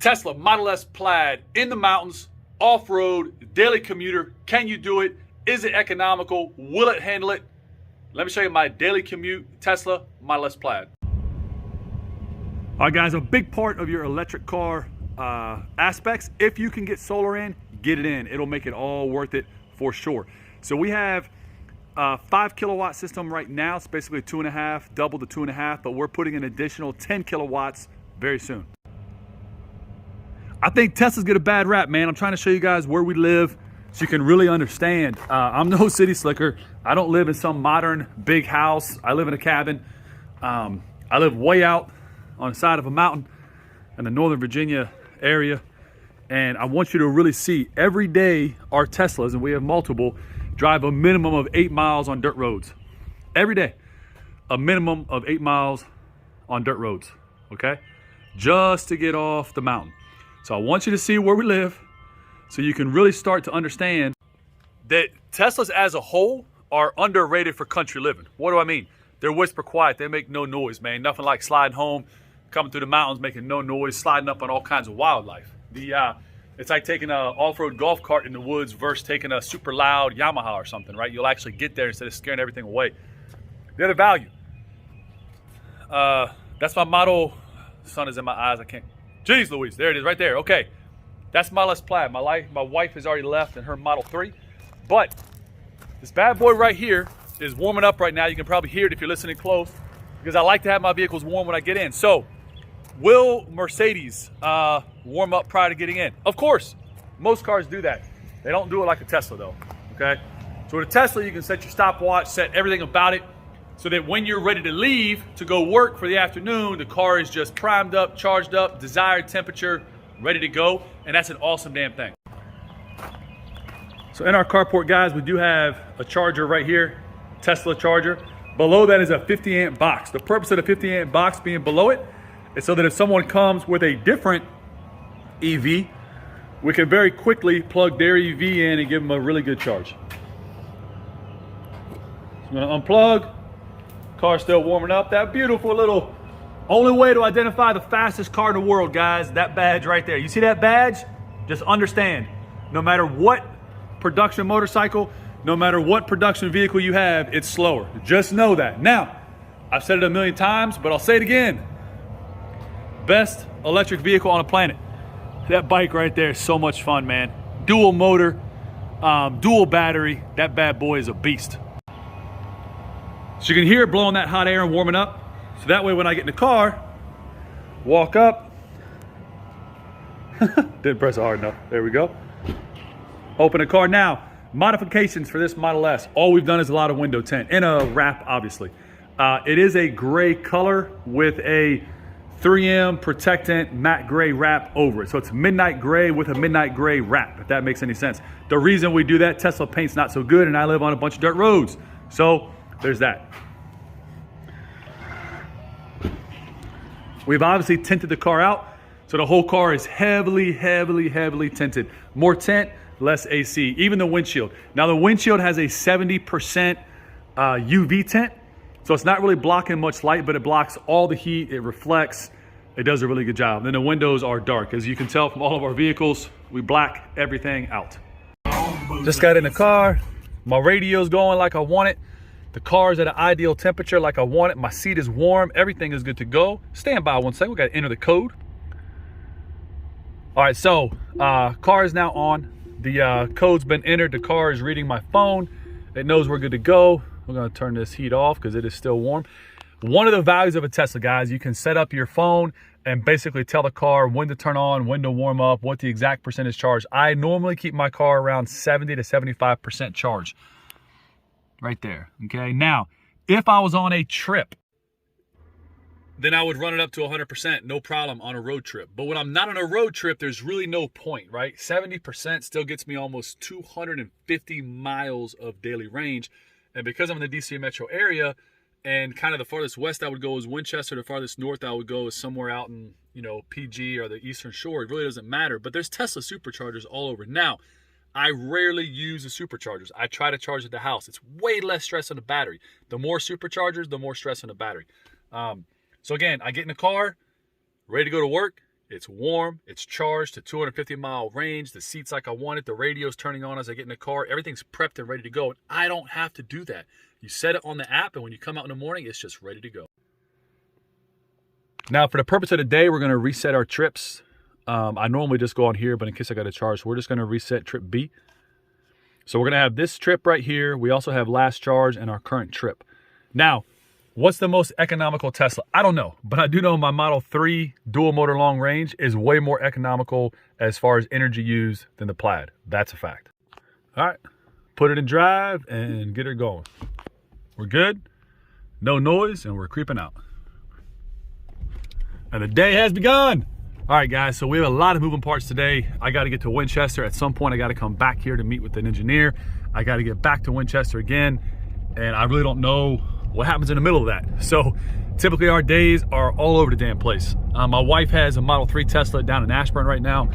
Tesla Model S Plaid in the mountains, off-road, daily commuter. Can you do it? Is it economical? Will it handle it? Let me show you my daily commute Tesla Model S Plaid. All right, guys, a big part of your electric car aspects, if you can get solar in, get it in. It'll make it all worth it for sure. So we have a 5 kilowatt system right now. It's basically 2.5, double the 2.5, but we're putting an additional 10 kilowatts very soon. I think Teslas get a bad rap, man. I'm trying to show you guys where we live so you can really understand. I'm no city slicker. I don't live in some modern big house. I live in a cabin. I live way out on the side of a mountain in the Northern Virginia area. And I want you to really see every day our Teslas, and we have multiple, drive a minimum of 8 miles on dirt roads. Every day, a minimum of 8 miles on dirt roads, okay? Just to get off the mountain. So I want you to see where we live so you can really start to understand that Teslas as a whole are underrated for country living. What do I mean? They're whisper quiet. They make no noise, man. Nothing like sliding home, coming through the mountains, making no noise, sliding up on all kinds of wildlife. It's like taking an off-road golf cart in the woods versus taking a super loud Yamaha or something, right? You'll actually get there instead of scaring everything away. The other value. That's my model. The sun is in my eyes. I can't. Jeez Louise, there it is right there. Okay, that's Model S Plaid. My wife has already left in her Model 3. But this bad boy right here is warming up right now. You can probably hear it if you're listening close because I like to have my vehicles warm when I get in. So will Mercedes warm up prior to getting in? Of course, most cars do that. They don't do it like a Tesla though, okay? So with a Tesla, you can set your stopwatch, set everything about it so that when you're ready to leave to go work for the afternoon, the car is just primed up, charged up, desired temperature, ready to go. And that's an awesome damn thing. So in our carport, guys, we do have a charger right here, Tesla charger. Below that is a 50 amp box. The purpose of the 50 amp box being below it is so that if someone comes with a different EV, we can very quickly plug their EV in and give them a really good charge. I'm gonna unplug. Car's still warming up. That beautiful little, only way to identify the fastest car in the world, guys, that badge right there. You see that badge? Just understand, no matter what production motorcycle, no matter what production vehicle you have, it's slower. Just know that. Now, I've said it a million times, but I'll say it again. Best electric vehicle on the planet. That bike right there is so much fun, man. Dual motor, dual battery. That bad boy is a beast. So you can hear it blowing that hot air and warming up. So that way when I get in the car, walk up. Didn't press it hard enough. There we go. Open the car. Now, modifications for this Model S. All we've done is a lot of window tint and a wrap, obviously. It is a gray color with a 3M protectant matte gray wrap over it. So it's midnight gray with a midnight gray wrap, if that makes any sense. The reason we do that, Tesla paint's not so good and I live on a bunch of dirt roads. So there's that. We've obviously tinted the car out. So the whole car is heavily, heavily, heavily tinted. More tint, less AC, even the windshield. Now the windshield has a 70% UV tint. So it's not really blocking much light, but it blocks all the heat. It reflects. It does a really good job. Then the windows are dark. As you can tell from all of our vehicles, we black everything out. Just got in the car. My radio's going like I want it. The car's at an ideal temperature like I want it. My seat is warm. Everything is good to go. Stand by one second. We got to enter the code. All right, so car is now on. The code's been entered. The car is reading my phone. It knows we're good to go. We're going to turn this heat off because it is still warm. One of the values of a Tesla, guys, you can set up your phone and basically tell the car when to turn on, when to warm up, what the exact percentage charge. I normally keep my car around 70 to 75% charge. Right there, okay? Now, if I was on a trip, then I would run it up to 100%, no problem on a road trip. But when I'm not on a road trip, there's really no point, right? 70% still gets me almost 250 miles of daily range. And because I'm in the DC metro area, and kind of the farthest west I would go is Winchester, the farthest north I would go is somewhere out in, PG or the Eastern Shore. It really doesn't matter. But there's Tesla superchargers all over. Now, I rarely use the superchargers. I try to charge at the house. It's way less stress on the battery. The more superchargers, the more stress on the battery. So again, I get in the car, ready to go to work, It's warm, it's charged to 250-mile range, the seat's like I want it, the radio's turning on as I get in the car, everything's prepped and ready to go, and I don't have to do that. You set it on the app, and when you come out in the morning, it's just ready to go. Now, for the purpose of the day, we're gonna reset our trips. I normally just go on here, but in case I got a charge, we're just gonna reset trip B. So we're gonna have this trip right here. We also have last charge and our current trip. Now, what's the most economical Tesla? I don't know, but I do know my Model 3 dual motor long range is way more economical as far as energy used than the Plaid. That's a fact. All right, put it in drive and get her going. We're good, no noise, and we're creeping out. And the day has begun. All right, guys, so we have a lot of moving parts today. I gotta get to Winchester. At some point, I gotta come back here to meet with an engineer. I gotta get back to Winchester again, and I really don't know what happens in the middle of that. So typically our days are all over the damn place. My wife has a Model 3 Tesla down in Ashburn right now.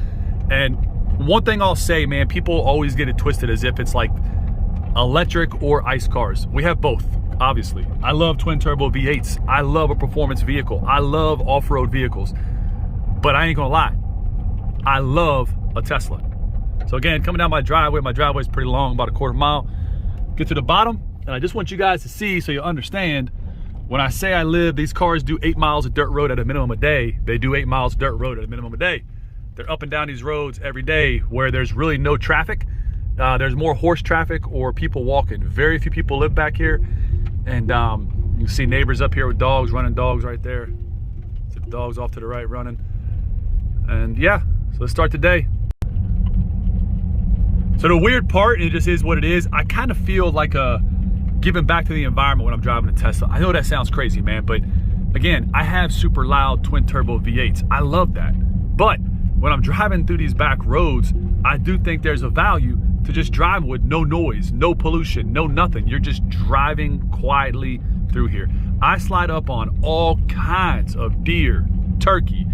And one thing I'll say, man, people always get it twisted as if it's like electric or ICE cars. We have both, obviously. I love twin turbo V8s. I love a performance vehicle. I love off-road vehicles. But I ain't gonna lie, I love a Tesla. So again, coming down my driveway is pretty long, about a quarter mile. Get to the bottom, and I just want you guys to see so you understand, when I say I live, these cars do 8 miles of dirt road at a minimum a day. They do 8 miles of dirt road at a minimum a day. They're up and down these roads every day where there's really no traffic. There's more horse traffic or people walking. Very few people live back here. And you see neighbors up here with dogs, running dogs right there. See the dogs off to the right running. And yeah, so let's start the day. So the weird part, and it just is what it is, I kind of feel like giving back to the environment when I'm driving a Tesla. I know that sounds crazy, man, but again, I have super loud twin turbo V8s. I love that. But when I'm driving through these back roads, I do think there's a value to just driving with no noise, no pollution, no nothing. You're just driving quietly through here. I slide up on all kinds of deer, turkey,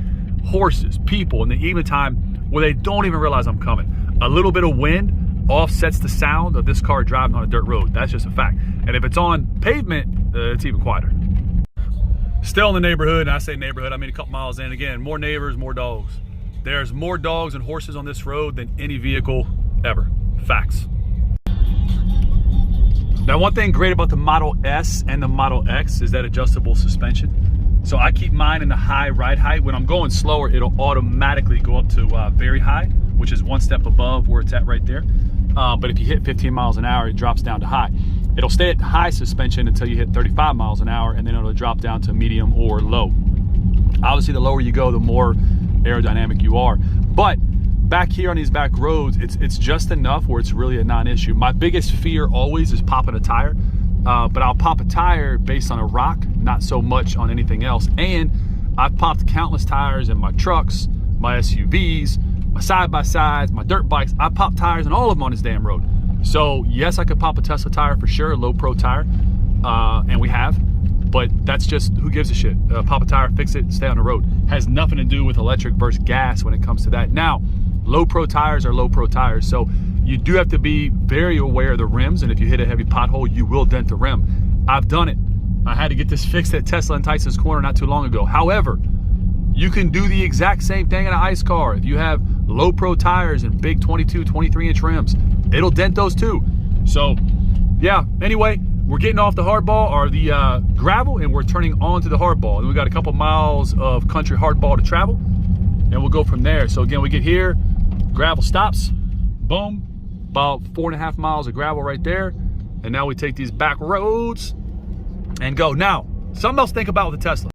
horses, people in the evening time where they don't even realize I'm coming. A little bit of wind offsets the sound of this car driving on a dirt road. That's just a fact. And if it's on pavement, it's even quieter. Still in the neighborhood, and I say neighborhood, I mean a couple miles in. Again, more neighbors, more dogs. There's more dogs and horses on this road than any vehicle ever. Facts. Now, one thing great about the Model S and the Model X is that adjustable suspension. So I keep mine in the high ride height. When I'm going slower, it'll automatically go up to very high, which is one step above where it's at right there. But if you hit 15 miles an hour, it drops down to high. It'll stay at high suspension until you hit 35 miles an hour, and then it'll drop down to medium or low. Obviously, the lower you go, the more aerodynamic you are. But back here on these back roads, it's just enough where it's really a non-issue. My biggest fear always is popping a tire, but I'll pop a tire based on a rock, not so much on anything else. And I've popped countless tires in my trucks, my SUVs, my side-by-sides, my dirt bikes. I pop tires in all of them on this damn road. So yes, I could pop a Tesla tire for sure, a low pro tire, and we have, but that's just, who gives a shit? Pop a tire, fix it, stay on the road. Has nothing to do with electric versus gas when it comes to that. Now, low pro tires are low pro tires, so you do have to be very aware of the rims, and if you hit a heavy pothole, you will dent the rim. I've done it. I had to get this fixed at Tesla in Tyson's Corner not too long ago. However, you can do the exact same thing in an ICE car. If you have low pro tires and big 22, 23-inch rims, it'll dent those too. So yeah, anyway, we're getting off the hardball, or the gravel, and we're turning onto the hardball. And we got a couple miles of country hardball to travel, and we'll go from there. So again, we get here, gravel stops, boom, about 4.5 miles of gravel right there. And now we take these back roads and go. Now, something else to think about with the Tesla.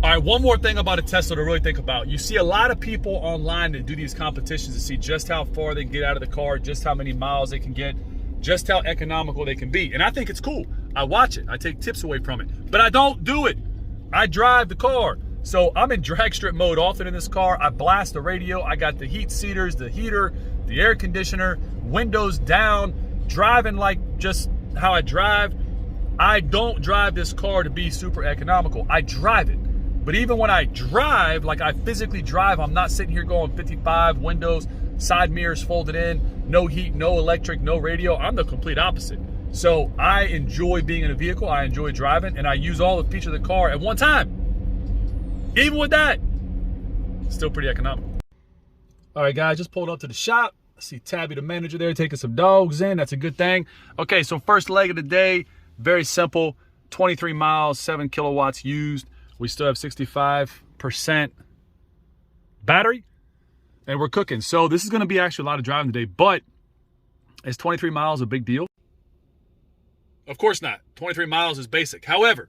All right, one more thing about a Tesla to really think about. You see a lot of people online that do these competitions to see just how far they can get out of the car, just how many miles they can get, just how economical they can be. And I think it's cool. I watch it. I take tips away from it. But I don't do it. I drive the car. So I'm in drag strip mode often in this car. I blast the radio. I got the heat seaters, the heater, the air conditioner, windows down, driving like just how I drive. I don't drive this car to be super economical. I drive it. But even when I drive, like I physically drive, I'm not sitting here going 55, windows, side mirrors folded in, no heat, no electric, no radio. I'm the complete opposite. So I enjoy being in a vehicle, I enjoy driving, and I use all the features of the car at one time. Even with that, Still pretty economical. All right, guys, just pulled up to the shop. I see Tabby, the manager there, taking some dogs in. That's a good thing. Okay, so first leg of the day, very simple. 23 miles, 7 kilowatts used. We still have 65% battery, and we're cooking. So this is going to be actually a lot of driving today, but is 23 miles a big deal? Of course not. 23 miles is basic. However,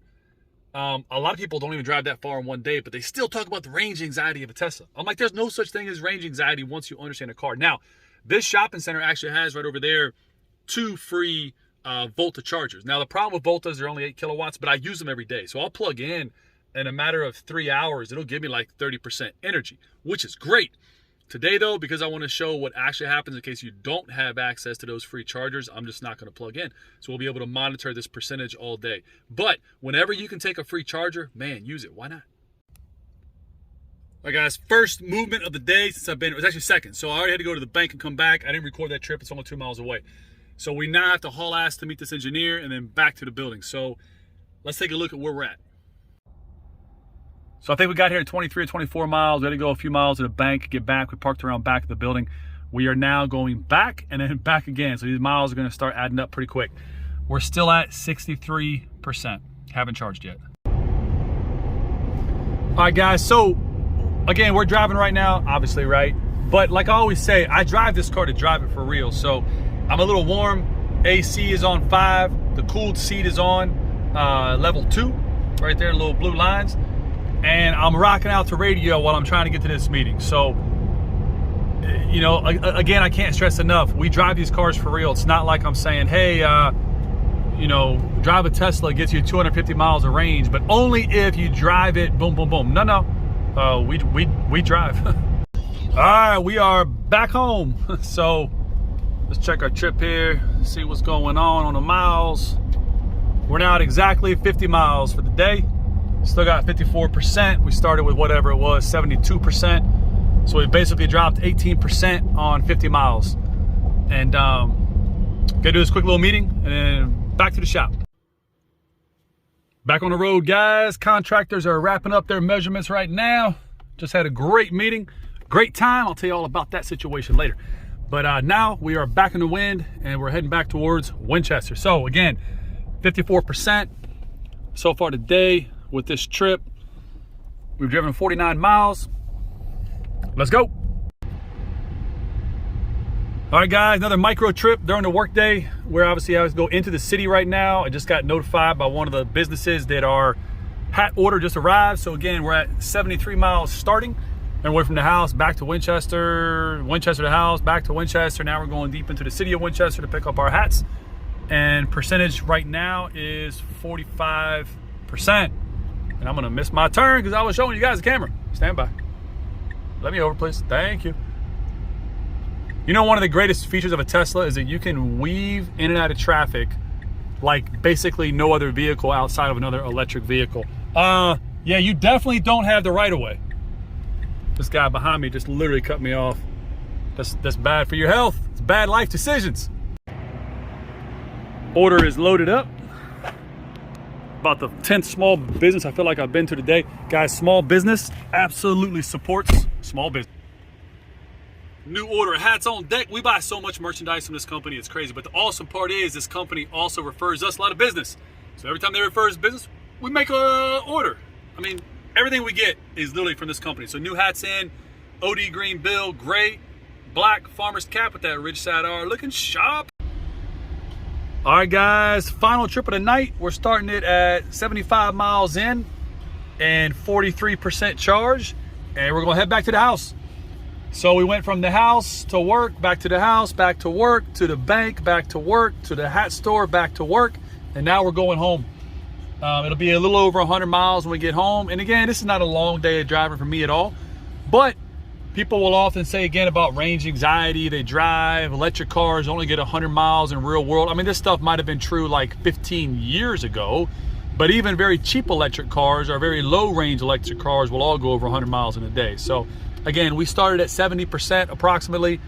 a lot of people don't even drive that far in one day, but they still talk about the range anxiety of a Tesla. I'm like, there's no such thing as range anxiety once you understand a car. Now, this shopping center actually has right over there 2 free Volta chargers. Now, the problem with Voltas, they're only 8 kilowatts, but I use them every day. So I'll plug in a matter of 3 hours, it'll give me like 30% energy, which is great. Today, though, because I want to show what actually happens in case you don't have access to those free chargers, I'm just not going to plug in. So we'll be able to monitor this percentage all day. But whenever you can take a free charger, man, use it. Why not? All right, guys, first movement of the day since it was actually second. So I already had to go to the bank and come back. I didn't record that trip. It's only 2 miles away. So we now have to haul ass to meet this engineer and then back to the building. So let's take a look at where we're at. So I think we got here at 23 or 24 miles. We had to go a few miles to the bank, get back. We parked around back of the building. We are now going back and then back again. So these miles are going to start adding up pretty quick. We're still at 63%. Haven't charged yet. All right, guys. So again, we're driving right now, obviously, right? But like I always say, I drive this car to drive it for real. So I'm a little warm. AC is on 5. The cooled seat is on level 2, right there, little blue lines. And I'm rocking out to radio while I'm trying to get to this meeting. So, you know, again, I can't stress enough. We drive these cars for real. It's not like I'm saying, hey, you know, drive a Tesla, gets you 250 miles of range, but only if you drive it, boom, boom, boom. No, we drive. All right, we are back home. So let's check our trip here, see what's going on the miles. We're now at exactly 50 miles for the day. Still got 54%. We started with whatever it was, 72%. So we basically dropped 18% on 50 miles. And gonna do this quick little meeting and then back to the shop. Back on the road, guys. Contractors are wrapping up their measurements right now. Just had a great meeting, great time. I'll tell you all about that situation later. But now we are back in the wind and we're heading back towards Winchester. So again, 54% so far today. With this trip, we've driven 49 miles. Let's go. All right, guys, another micro trip during the workday. We're obviously having to go into the city right now. I just got notified by one of the businesses that our hat order just arrived. So again, we're at 73 miles starting, and we're from the house back to Winchester, Winchester to house, back to Winchester. Now we're going deep into the city of Winchester to pick up our hats. And percentage right now is 45%. And I'm gonna miss my turn because I was showing you guys the camera. Stand by. Let me over, please. Thank you. You know, one of the greatest features of a Tesla is that you can weave in and out of traffic like basically no other vehicle outside of another electric vehicle. Yeah, you definitely don't have the right of way. This guy behind me just literally cut me off. That's bad for your health. It's bad life decisions. Order is loaded up. About the 10th small business I feel like I've been to today. Guys, small business absolutely supports small business. New order, hats on deck. We buy so much merchandise from this company, it's crazy. But the awesome part is this company also refers us a lot of business. So every time they refer us business, we make a order. I mean, everything we get is literally from this company. So new hats in, OD green bill, gray, black farmer's cap with that ridge side R, looking sharp. All right, guys, final trip of the night. We're starting it at 75 miles in and 43% charge, and we're gonna head back to the house. So we went from the house to work, back to the house, back to work, to the bank, back to work, to the hat store, back to work, and now we're going home. It'll be a little over 100 miles when we get home. And again, this is not a long day of driving for me at all, but people will often say again about range anxiety. They drive electric cars, only get 100 miles in real world. I mean, this stuff might have been true like 15 years ago, but even very cheap electric cars or very low range electric cars will all go over 100 miles in a day. So again, we started at 70% approximately.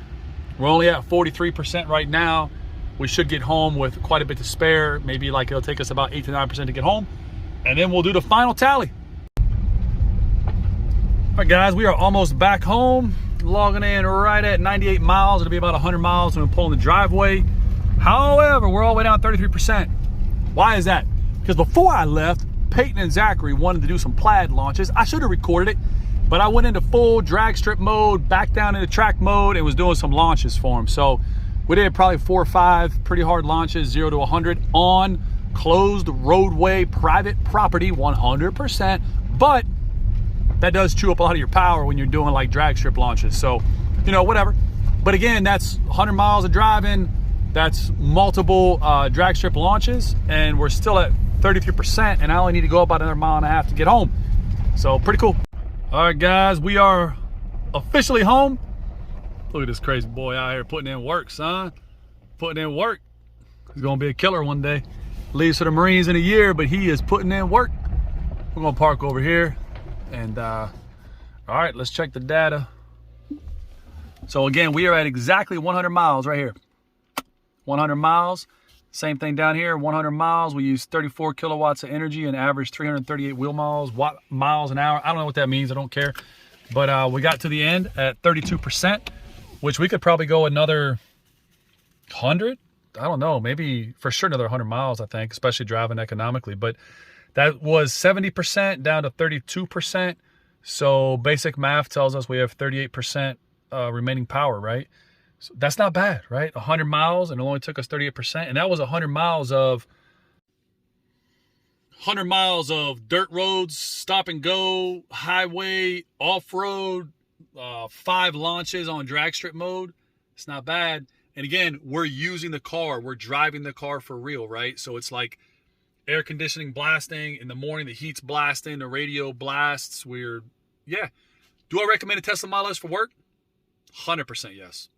We're only at 43% right now. We should get home with quite a bit to spare. Maybe like it'll take us about 8 to 9% to get home. And then we'll do the final tally. All right, guys, we are almost back home. Logging in right at 98 miles. It'll be about 100 miles when we pull in the driveway. However, we're all the way down 33%. Why is that? Because before I left, Peyton and Zachary wanted to do some Plaid launches. I should have recorded it, but I went into full drag strip mode, back down into track mode, and was doing some launches for them. So we did probably 4 or 5 pretty hard launches, 0 to 100 on closed roadway, private property, 100%. But that does chew up a lot of your power when you're doing like drag strip launches. So, you know, whatever. But again, that's 100 miles of driving. That's multiple drag strip launches. And we're still at 33%. And I only need to go about another mile and a half to get home. So pretty cool. All right, guys, we are officially home. Look at this crazy boy out here putting in work, son. Putting in work. He's going to be a killer one day. Leaves for the Marines in a year, but he is putting in work. We're going to park over here. And all right, let's check the data. So again, we are at exactly 100 miles right here. 100 miles. Same thing down here, 100 miles. We use 34 kilowatts of energy and average 338 wheel miles an hour. I don't know what that means. I don't care. But we got to the end at 32%, which we could probably go another 100. I don't know, maybe for sure another 100 miles, I think, especially driving economically. But that was 70% down to 32%. So basic math tells us we have 38% remaining power, right? So that's not bad, right? 100 miles and it only took us 38%. And that was 100 miles of dirt roads, stop and go, highway, off-road, 5 launches on drag strip mode. It's not bad. And again, we're using the car. We're driving the car for real, right? So it's like air conditioning blasting. In the morning, the heat's blasting. The radio blasts. Yeah. Do I recommend a Tesla Model S for work? 100% yes.